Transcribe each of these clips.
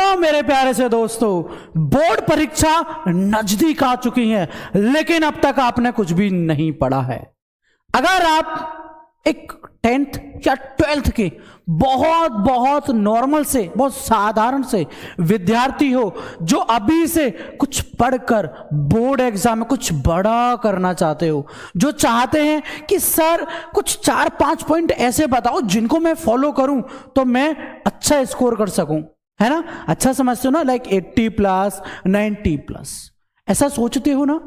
लो मेरे प्यारे से दोस्तों, बोर्ड परीक्षा नजदीक आ चुकी है, लेकिन अब तक आपने कुछ भी नहीं पढ़ा है। अगर आप एक 10th या 12th के बहुत बहुत नॉर्मल से, बहुत साधारण से विद्यार्थी हो, जो अभी से कुछ पढ़कर बोर्ड एग्जाम में कुछ बड़ा करना चाहते हो, जो चाहते हैं कि सर कुछ 4-5 पॉइंट ऐसे बताओ जिनको मैं फॉलो करूं तो मैं अच्छा स्कोर कर सकूं, है ना, अच्छा समझते हो ना, लाइक 80+, 90+, ऐसा सोचते हो ना।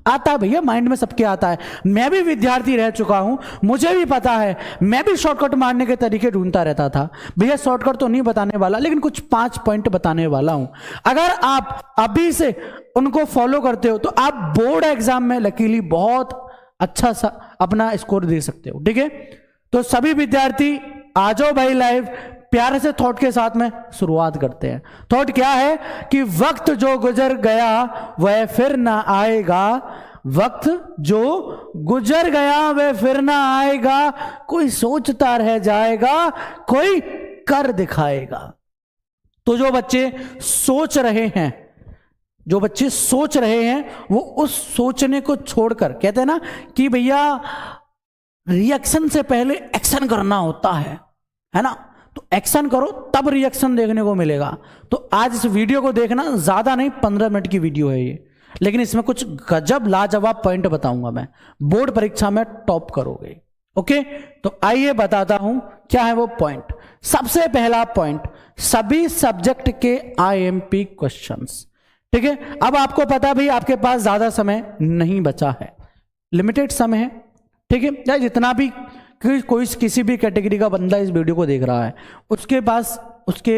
आता है भैया, माइंड में सबके आता है। मैं भी विद्यार्थी रह चुका हूं, मुझे भी पता है, मैं भी शॉर्टकट मारने के तरीके ढूंढता रहता था। भैया शॉर्टकट तो नहीं बताने वाला, लेकिन कुछ 5 पॉइंट बताने वाला हूं। अगर आप अभी से उनको फॉलो करते हो तो आप बोर्ड एग्जाम में लकीली बहुत अच्छा सा अपना स्कोर दे सकते हो। ठीक है, तो सभी विद्यार्थी आ जाओ भाई लाइव, प्यारे से थॉट के साथ में शुरुआत करते हैं। थॉट क्या है कि वक्त जो गुजर गया वह फिर ना आएगा, वक्त जो गुजर गया वह फिर ना आएगा, कोई सोचता रह जाएगा, कोई कर दिखाएगा। तो जो बच्चे सोच रहे हैं, जो बच्चे सोच रहे हैं वो उस सोचने को छोड़कर, कहते हैं ना कि भैया रिएक्शन से पहले एक्शन करना होता है ना, तो एक्शन करो तब रिएक्शन देखने को मिलेगा। तो आज इस वीडियो को देखना, ज्यादा नहीं 15 मिनट की वीडियो है ये, लेकिन इसमें कुछ गजब लाजवाब पॉइंट बताऊंगा मैं, बोर्ड परीक्षा में टॉप करोगे। ओके, तो आइए बताता हूं क्या है वो पॉइंट। सबसे पहला पॉइंट, सभी सब्जेक्ट के IMP क्वेश्चंस। ठीक है, अब आपको पता है भाई आपके पास ज्यादा समय नहीं बचा है, लिमिटेड समय है। ठीक है, या जितना भी कोई किसी भी कैटेगरी का बंदा इस वीडियो को देख रहा है, उसके पास उसके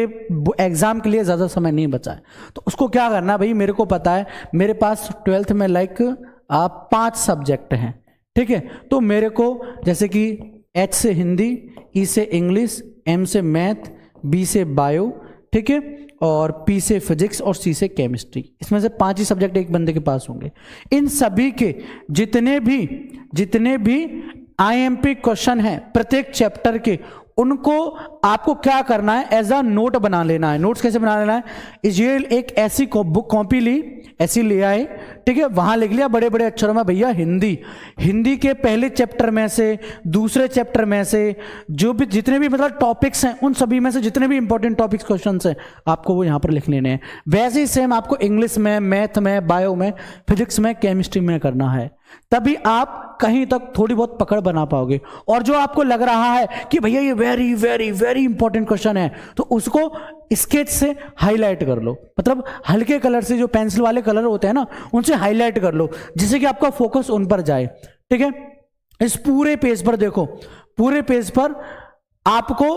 एग्जाम के लिए ज़्यादा समय नहीं बचा है, तो उसको क्या करना है भाई, मेरे को पता है मेरे पास 12th में लाइक 5 सब्जेक्ट हैं। ठीक है, तो मेरे को जैसे कि H से हिंदी, E से इंग्लिश, M से मैथ, B से बायो, ठीक है, और P से फिजिक्स और C से केमिस्ट्री, इसमें से 5 ही सब्जेक्ट एक बंदे के पास होंगे। इन सभी के जितने भी IMP क्वेश्चन है प्रत्येक चैप्टर के, उनको आपको क्या करना है, एज अ नोट बना लेना है। नोट्स कैसे बना लेना है, ये एक ऐसी बुक कॉपी ली, ऐसी ले आए, ठीक है, वहां लिख लिया बड़े बड़े अक्षरों में भैया हिंदी के पहले चैप्टर में से, दूसरे चैप्टर में से, जो भी जितने भी मतलब टॉपिक्स हैं, उन सभी में से जितने भी इंपॉर्टेंट टॉपिक्स क्वेश्चन हैं आपको वो यहां पर लिख लेने हैं। वैसे ही सेम आपको इंग्लिश में, मैथ में, बायो में, फिजिक्स में, केमिस्ट्री में करना है, तभी आप कहीं तक थोड़ी बहुत पकड़ बना पाओगे। और जो आपको लग रहा है कि भैया ये very very very important question है, तो उसको स्केच से हाईलाइट कर लो, मतलब हल्के कलर से, जो पेंसिल वाले कलर होते हैं ना, उनसे हाईलाइट कर लो, जिससे कि आपका फोकस उन पर जाए। ठीक है, इस पूरे पेज पर देखो, पूरे पेज पर आपको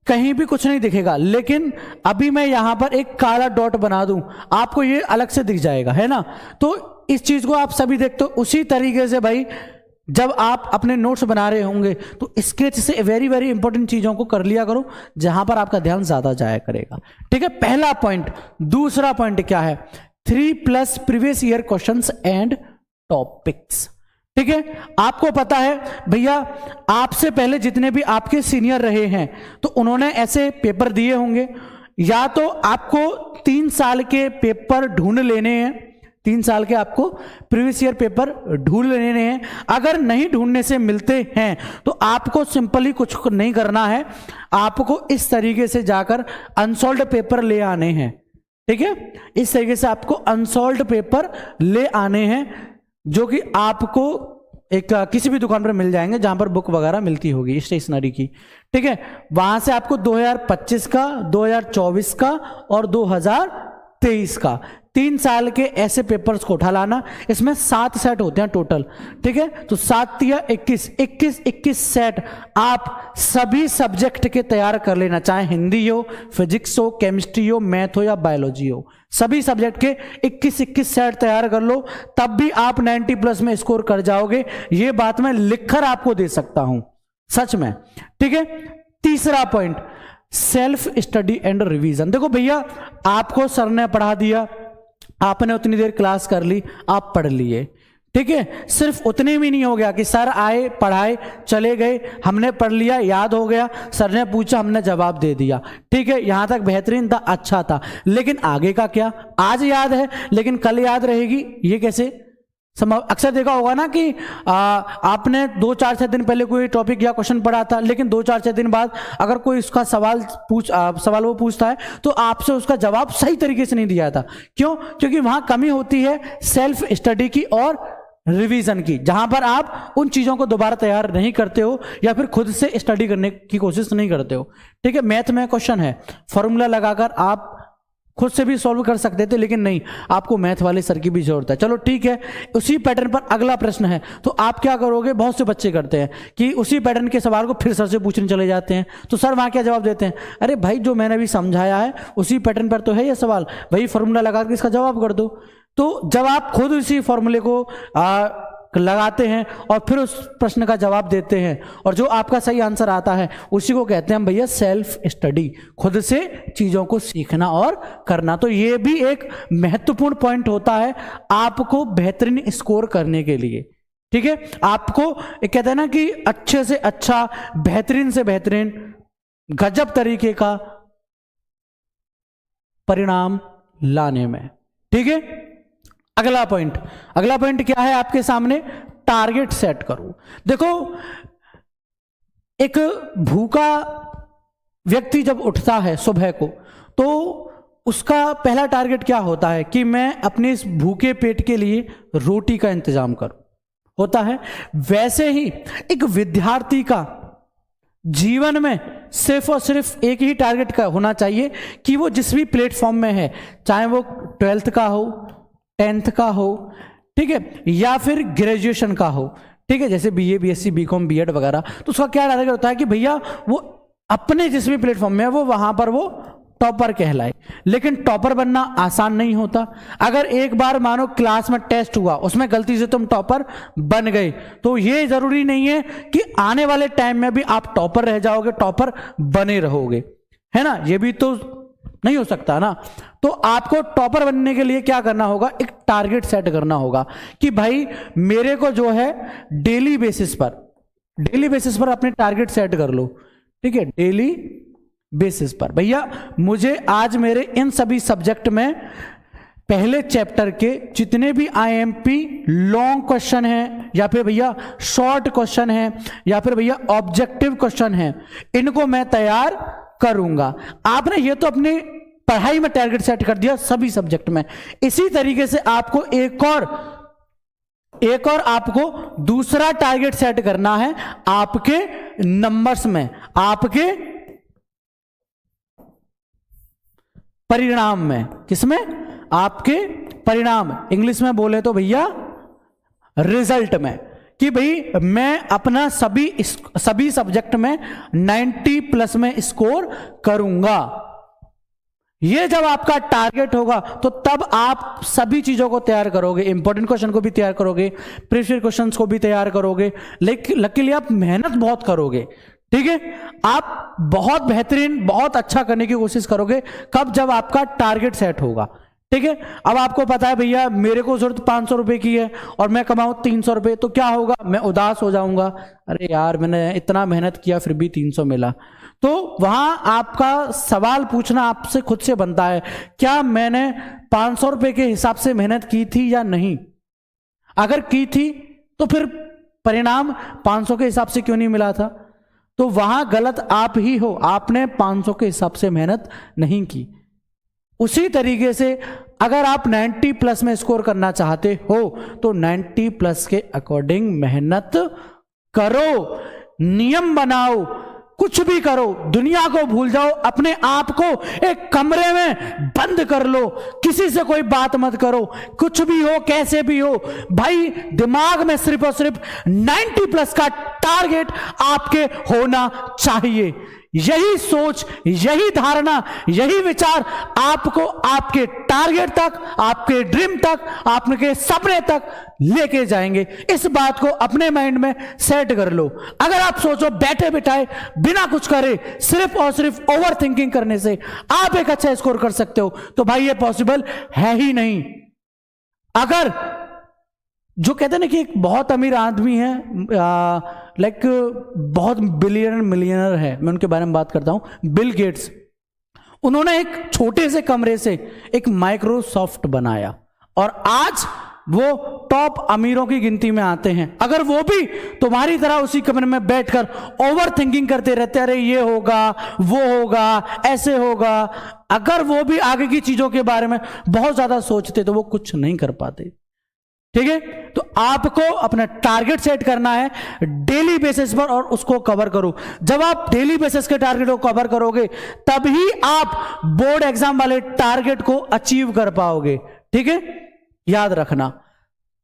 कहीं भी कुछ नहीं दिखेगा, लेकिन अभी मैं यहां पर एक काला डॉट बना दूं, आपको ये अलग से दिख जाएगा, है ना। तो इस चीज को आप सभी देखते हो। उसी तरीके से भाई जब आप अपने नोट्स बना रहे होंगे तो स्केच से वेरी वेरी इंपॉर्टेंट चीजों को कर लिया करो, जहां पर आपका ध्यान ज्यादा जाया करेगा। ठीक है, पहला पॉइंट। दूसरा पॉइंट क्या है, 3+ previous year questions and topics. ठीक है, आपको पता है भैया आपसे पहले जितने भी आपके सीनियर रहे हैं, तो उन्होंने ऐसे पेपर दिए होंगे, या तो आपको 3 साल के पेपर ढूंढ लेने हैं, 3 साल के आपको प्रीवियस ईयर पेपर ढूंढ लेने हैं। अगर नहीं ढूंढने से मिलते हैं तो आपको सिंपली कुछ नहीं करना है, आपको इस तरीके से जाकर अनसॉल्व्ड पेपर ले आने हैं। ठीक है, इस तरीके से आपको अनसॉल्व्ड पेपर ले आने हैं, जो कि आपको एक किसी भी दुकान पर मिल जाएंगे जहां पर बुक वगैरह मिलती होगी स्टेशनरी की। ठीक है, वहां से आपको 2025 का, 2024 का और 2023 का 3 साल के ऐसे पेपर्स को उठा लाना। इसमें 7 सेट होते हैं टोटल। ठीक है, तो 7 या 21 सेट आप सभी सब्जेक्ट के तैयार कर लेना, चाहे हिंदी हो, फिजिक्स हो, केमिस्ट्री हो, मैथ हो या बायोलॉजी हो, सभी सब्जेक्ट के 21 सेट तैयार कर लो, तब भी आप 90+ में स्कोर कर जाओगे। ये बात मैं लिखकर आपको दे सकता हूं, सच में। ठीक है, तीसरा point, self study and revision. देखो भैया आपको सर ने पढ़ा दिया, आपने उतनी देर क्लास कर ली, आप पढ़ लिए, ठीक है, सिर्फ उतने भी नहीं हो गया कि सर आए, पढ़ाए, चले गए, हमने पढ़ लिया, याद हो गया, सर ने पूछा, हमने जवाब दे दिया, ठीक है, यहां तक बेहतरीन था, अच्छा था, लेकिन आगे का क्या? आज याद है लेकिन कल याद रहेगी, ये कैसे संभव? अक्सर देखा होगा ना कि आपने 2-4-6 दिन पहले कोई टॉपिक या क्वेश्चन पढ़ा था, लेकिन 2-4-6 दिन बाद अगर कोई उसका सवाल वो पूछता है तो आपसे उसका जवाब सही तरीके से नहीं दिया था। क्यों? क्योंकि वहां कमी होती है सेल्फ स्टडी की और रिवीजन की, जहां पर आप उन चीजों को दोबारा तैयार नहीं करते हो या फिर खुद से स्टडी करने की कोशिश नहीं करते हो। ठीक है, मैथ में क्वेश्चन है, फॉर्मूला लगाकर आप खुद से भी सॉल्व कर सकते थे, लेकिन नहीं, आपको मैथ वाले सर की भी जरूरत है। चलो ठीक है, उसी पैटर्न पर अगला प्रश्न है, तो आप क्या करोगे? बहुत से बच्चे करते हैं कि उसी पैटर्न के सवाल को फिर सर से पूछने चले जाते हैं, तो सर वहां क्या जवाब देते हैं? अरे भाई, जो मैंने अभी समझाया है उसी पैटर्न पर तो है ये सवाल, वही फॉर्मूला लगा के इसका जवाब कर दो। तो जब आप खुद उसी फॉर्मूले को लगाते हैं और फिर उस प्रश्न का जवाब देते हैं और जो आपका सही आंसर आता है उसी को कहते हैं भैया सेल्फ स्टडी, खुद से चीजों को सीखना और करना। तो ये भी एक महत्वपूर्ण पॉइंट होता है आपको बेहतरीन स्कोर करने के लिए। ठीक है, आपको एक कहते हैं ना कि अच्छे से अच्छा, बेहतरीन से बेहतरीन, गजब तरीके का परिणाम लाने में। ठीक है, अगला पॉइंट क्या है आपके सामने? टारगेट सेट करो। देखो, एक भूखा व्यक्ति जब उठता है सुबह को तो उसका पहला टारगेट क्या होता है कि मैं अपने इस भूखे पेट के लिए रोटी का इंतजाम करूं, होता है। वैसे ही एक विद्यार्थी का जीवन में सिर्फ और सिर्फ एक ही टारगेट का होना चाहिए कि वो जिस भी प्लेटफॉर्म में है, चाहे वो 12th का हो, 10th का हो, ठीक है, या फिर ग्रेजुएशन का हो, ठीक है, जैसे BA, BSc, BCom, B.Ed वगैरह, तो उसका क्या टारगेट होता है कि भैया वो अपने जिस भी प्लेटफॉर्म में है वो वहां पर वो टॉपर कहलाए। लेकिन टॉपर बनना आसान नहीं होता। अगर एक बार मानो क्लास में टेस्ट हुआ, उसमें गलती से तुम टॉपर बन गए, तो ये जरूरी नहीं है कि आने वाले टाइम में भी आप टॉपर रह जाओगे, टॉपर बने रहोगे, है ना? ये भी तो नहीं हो सकता ना। तो आपको टॉपर बनने के लिए क्या करना होगा? एक टारगेट सेट करना होगा कि भाई मेरे को जो है डेली बेसिस पर अपने टारगेट सेट कर लो। ठीक है, डेली बेसिस पर भैया मुझे आज मेरे इन सभी सब्जेक्ट में पहले चैप्टर के जितने भी IMP लॉन्ग क्वेश्चन हैं या फिर भैया शॉर्ट क्वेश्चन हैं या फिर भैया ऑब्जेक्टिव क्वेश्चन हैं, इनको मैं तैयार करूंगा। आपने ये तो अपने पढ़ाई में टारगेट सेट कर दिया सभी सब्जेक्ट में। इसी तरीके से आपको एक और आपको दूसरा टारगेट सेट करना है आपके नंबर्स में, आपके परिणाम में। किसमें? आपके परिणाम, इंग्लिश में बोले तो भैया रिजल्ट में, कि भाई मैं अपना सभी सब्जेक्ट में 90+ में स्कोर करूंगा। ये जब आपका टारगेट होगा तो तब आप सभी चीजों को तैयार करोगे, इंपॉर्टेंट क्वेश्चन को भी तैयार करोगे, प्रीवियस क्वेश्चंस को भी तैयार करोगे, लेकिन लकीली आप मेहनत बहुत करोगे। ठीक है, आप बहुत बेहतरीन, बहुत अच्छा करने की कोशिश करोगे। कब? जब आपका टारगेट सेट होगा। ठीक है, अब आपको पता है भैया मेरे को जरूरत 500 रुपए की है और मैं कमाऊं 300 रुपए, तो क्या होगा? मैं उदास हो जाऊंगा, अरे यार मैंने इतना मेहनत किया फिर भी 300 मिला। तो वहां आपका सवाल पूछना आपसे खुद से बनता है, क्या मैंने 500 रुपए के हिसाब से मेहनत की थी या नहीं? अगर की थी तो फिर परिणाम 500 के हिसाब से क्यों नहीं मिला था? तो वहां गलत आप ही हो, आपने 500 के हिसाब से मेहनत नहीं की। उसी तरीके से अगर आप 90+ में स्कोर करना चाहते हो तो 90+ के अकॉर्डिंग मेहनत करो, नियम बनाओ, कुछ भी करो, दुनिया को भूल जाओ, अपने आप को एक कमरे में बंद कर लो, किसी से कोई बात मत करो, कुछ भी हो कैसे भी हो, भाई दिमाग में सिर्फ और सिर्फ 90+ का टारगेट आपके होना चाहिए। यही सोच, यही धारणा, यही विचार आपको आपके टारगेट तक, आपके ड्रीम तक, आपके सपने तक लेके जाएंगे। इस बात को अपने माइंड में सेट कर लो। अगर आप सोचो बैठे बिठाए बिना कुछ करे सिर्फ और सिर्फ ओवर थिंकिंग करने से आप एक अच्छा स्कोर कर सकते हो, तो भाई ये पॉसिबल है ही नहीं। अगर जो कहते हैं ना कि एक बहुत अमीर आदमी है, लाइक बहुत बिलियनर मिलियनर है, मैं उनके बारे में बात करता हूं, बिल गेट्स। उन्होंने एक छोटे से कमरे से एक माइक्रोसॉफ्ट बनाया और आज वो टॉप अमीरों की गिनती में आते हैं। अगर वो भी तुम्हारी तरह उसी कमरे में बैठकर ओवर थिंकिंग करते रहते, अरे ये होगा, वो होगा, ऐसे होगा, अगर वो भी आगे की चीजों के बारे में बहुत ज्यादा सोचते तो वो कुछ नहीं कर पाते। ठीक है, तो आपको अपना टारगेट सेट करना है डेली बेसिस पर और उसको कवर करो। जब आप डेली बेसिस के टारगेट को कवर करोगे तभी आप बोर्ड एग्जाम वाले टारगेट को अचीव कर पाओगे। ठीक है, याद रखना।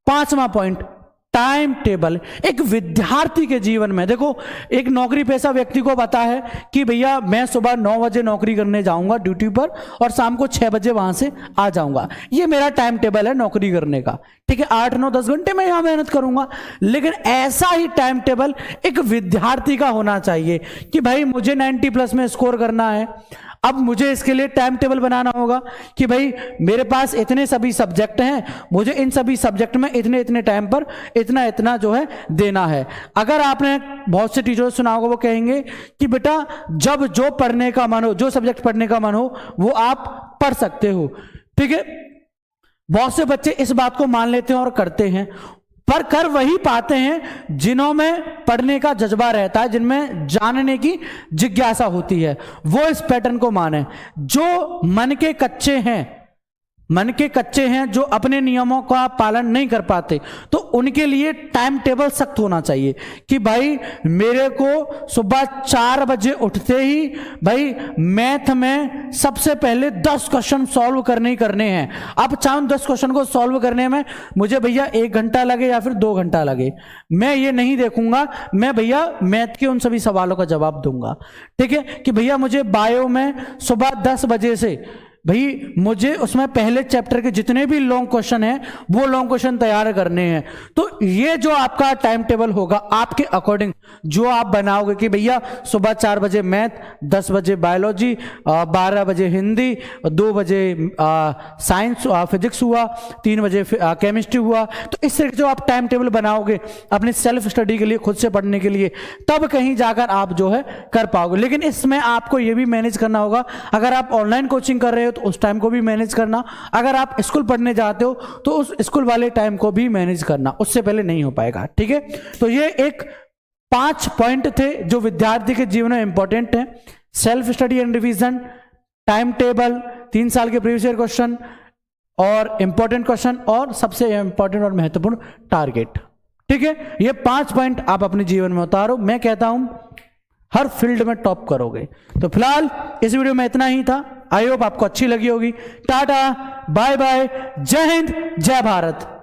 5वां पॉइंट, टाइम टेबल। एक विद्यार्थी के जीवन में देखो, एक नौकरी पेशा व्यक्ति को पता है कि भैया मैं सुबह 9 बजे नौकरी करने जाऊंगा ड्यूटी पर और शाम को 6 बजे वहां से आ जाऊंगा, ये मेरा टाइम टेबल है नौकरी करने का। ठीक है, 8, 9, 10 घंटे मैं यहां मेहनत करूंगा। लेकिन ऐसा ही टाइम टेबल एक विद्यार्थी का होना चाहिए कि भाई मुझे 90+ में स्कोर करना है। अब मुझे इसके लिए टाइम टेबल बनाना होगा कि भाई मेरे पास इतने सभी सब्जेक्ट हैं, मुझे इन सभी सब्जेक्ट में इतने इतने टाइम पर इतना इतना जो है देना है। अगर आपने बहुत से टीचर सुना होगा, वो कहेंगे कि बेटा जब जो पढ़ने का मन हो, जो सब्जेक्ट पढ़ने का मन हो वो आप पढ़ सकते हो। ठीक है, बहुत से बच्चे इस बात को मान लेते हैं और करते हैं, पर कर वही पाते हैं जिन्हों में पढ़ने का जज्बा रहता है, जिनमें जानने की जिज्ञासा होती है, वो इस पैटर्न को माने। जो मन के कच्चे हैं, जो अपने नियमों का पालन नहीं कर पाते, तो उनके लिए टाइम टेबल सख्त होना चाहिए कि भाई मेरे को सुबह 4 बजे उठते ही भाई मैथ में सबसे पहले 10 क्वेश्चन सॉल्व करने ही करने हैं। अब चाहे 10 क्वेश्चन को सॉल्व करने में मुझे भैया 1 घंटा लगे या फिर 2 घंटा लगे, मैं ये नहीं देखूंगा, मैं भैया मैथ के उन सभी सवालों का जवाब दूंगा। ठीक है, कि भैया मुझे बायो में सुबह 10 बजे से भाई मुझे उसमें पहले चैप्टर के जितने भी लॉन्ग क्वेश्चन हैं वो लॉन्ग क्वेश्चन तैयार करने हैं। तो ये जो आपका टाइम टेबल होगा आपके अकॉर्डिंग जो आप बनाओगे कि भैया सुबह 4 बजे मैथ, 10 बजे बायोलॉजी, 12 बजे हिंदी, 2 बजे साइंस फिजिक्स हुआ, 3 बजे केमिस्ट्री हुआ। तो इस तरह जो आप टाइम टेबल बनाओगे अपनी सेल्फ स्टडी के लिए, खुद से पढ़ने के लिए, तब कहीं जाकर आप जो है कर पाओगे। लेकिन इसमें आपको ये भी मैनेज करना होगा, अगर आप ऑनलाइन कोचिंग कर रहे हो तो उस टाइम को भी मैनेज करना, अगर आप स्कूल पढ़ने जाते हो तो उस स्कूल वाले टाइम को भी मैनेज करना, उससे पहले नहीं हो पाएगा। ठीक है, तो ये एक 5 पॉइंट थे जो विद्यार्थी के जीवन में इंपॉर्टेंट है। Self study and revision, time table, 3 साल के प्रीवियस ईयर क्वेश्चन और इंपॉर्टेंट क्वेश्चन, और सबसे इंपॉर्टेंट और महत्वपूर्ण टारगेट। ठीक है, ये 5 पॉइंट आप अपने जीवन में उतारो, मैं कहता हूं हर फील्ड में टॉप करोगे। तो फिलहाल इस वीडियो में इतना ही था, आई होप आपको अच्छी लगी होगी। टाटा, बाय बाय, जय हिंद, जय भारत।